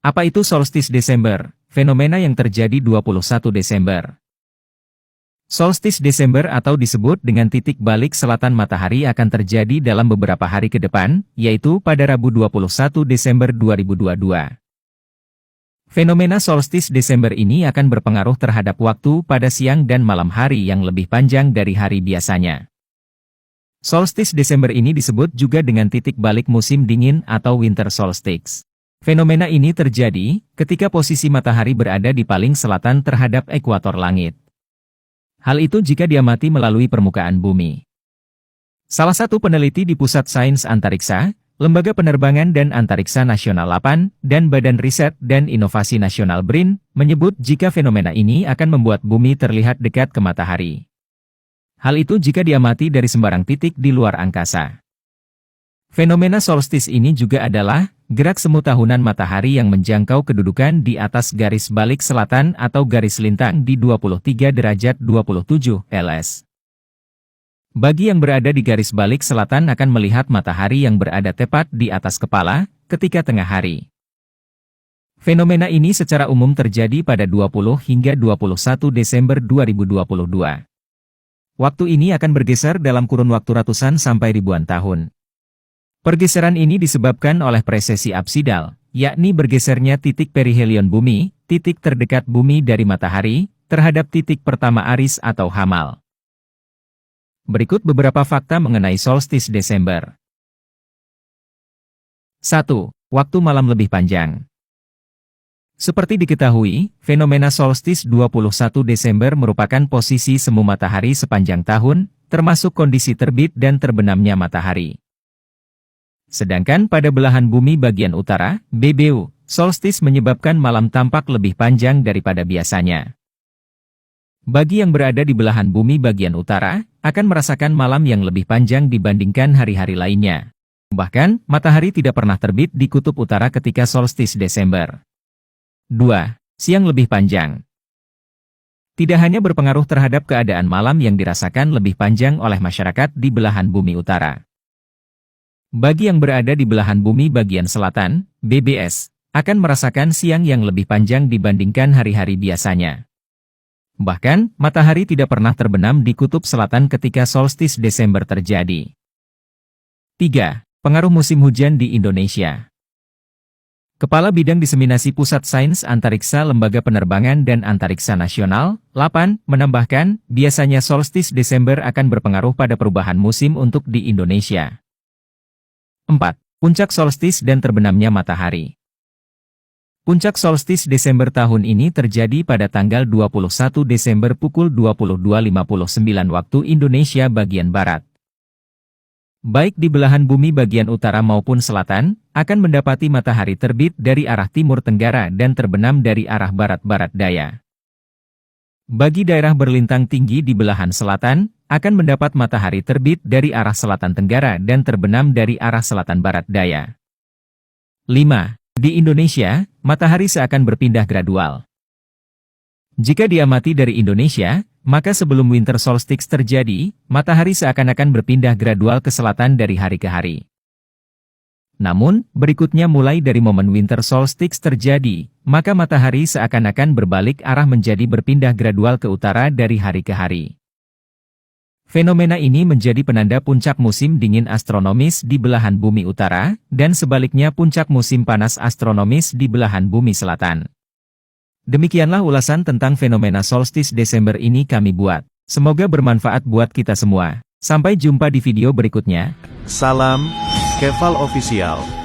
Apa itu solstis Desember? Fenomena yang terjadi 21 Desember. Solstis Desember atau disebut dengan titik balik selatan matahari akan terjadi dalam beberapa hari ke depan, yaitu pada Rabu 21 Desember 2022. Fenomena solstis Desember ini akan berpengaruh terhadap waktu pada siang dan malam hari yang lebih panjang dari hari biasanya. Solstis Desember ini disebut juga dengan titik balik musim dingin atau winter solstice. Fenomena ini terjadi ketika posisi matahari berada di paling selatan terhadap ekuator langit. Hal itu jika diamati melalui permukaan bumi. Salah satu peneliti di Pusat Sains Antariksa, Lembaga Penerbangan dan Antariksa Nasional 8, dan Badan Riset dan Inovasi Nasional BRIN, menyebut jika fenomena ini akan membuat bumi terlihat dekat ke matahari. Hal itu jika diamati dari sembarang titik di luar angkasa. Fenomena solstis ini juga adalah gerak semu tahunan matahari yang menjangkau kedudukan di atas garis balik selatan atau garis lintang di 23 derajat 27 LS. Bagi yang berada di garis balik selatan akan melihat matahari yang berada tepat di atas kepala ketika tengah hari. Fenomena ini secara umum terjadi pada 20 hingga 21 Desember 2022. Waktu ini akan bergeser dalam kurun waktu ratusan sampai ribuan tahun. Pergeseran ini disebabkan oleh precessi apsidal, yakni bergesernya titik perihelion bumi, titik terdekat bumi dari matahari, terhadap titik pertama Aries atau Hamal. Berikut beberapa fakta mengenai solstis Desember. 1. Waktu malam lebih panjang. Seperti diketahui, fenomena solstis 21 Desember merupakan posisi semu matahari sepanjang tahun, termasuk kondisi terbit dan terbenamnya matahari. Sedangkan pada belahan bumi bagian utara, BBU, solstis menyebabkan malam tampak lebih panjang daripada biasanya. Bagi yang berada di belahan bumi bagian utara, akan merasakan malam yang lebih panjang dibandingkan hari-hari lainnya. Bahkan, matahari tidak pernah terbit di kutub utara ketika solstis Desember. 2. Siang lebih panjang. Tidak hanya berpengaruh terhadap keadaan malam yang dirasakan lebih panjang oleh masyarakat di belahan bumi utara. Bagi yang berada di belahan bumi bagian selatan, BBS, akan merasakan siang yang lebih panjang dibandingkan hari-hari biasanya. Bahkan, matahari tidak pernah terbenam di kutub selatan ketika solstis Desember terjadi. 3. Pengaruh musim hujan di Indonesia. Kepala Bidang Diseminasi Pusat Sains Antariksa Lembaga Penerbangan dan Antariksa Nasional, 8, menambahkan, biasanya solstis Desember akan berpengaruh pada perubahan musim untuk di Indonesia. 4. Puncak solstis dan terbenamnya matahari. Puncak solstis Desember tahun ini terjadi pada tanggal 21 Desember pukul 22.59 waktu Indonesia bagian Barat. Baik di belahan bumi bagian utara maupun selatan, akan mendapati matahari terbit dari arah timur tenggara dan terbenam dari arah barat-barat daya. Bagi daerah berlintang tinggi di belahan selatan, akan mendapat matahari terbit dari arah selatan tenggara dan terbenam dari arah selatan barat daya. 5. Di Indonesia, matahari seakan berpindah gradual. Jika diamati dari Indonesia, maka sebelum winter solstice terjadi, matahari seakan-akan berpindah gradual ke selatan dari hari ke hari. Namun, berikutnya mulai dari momen winter solstice terjadi, maka matahari seakan-akan berbalik arah menjadi berpindah gradual ke utara dari hari ke hari. Fenomena ini menjadi penanda puncak musim dingin astronomis di belahan bumi utara, dan sebaliknya puncak musim panas astronomis di belahan bumi selatan. Demikianlah ulasan tentang fenomena solstis Desember ini kami buat. Semoga bermanfaat buat kita semua. Sampai jumpa di video berikutnya. Salam, Keval Official.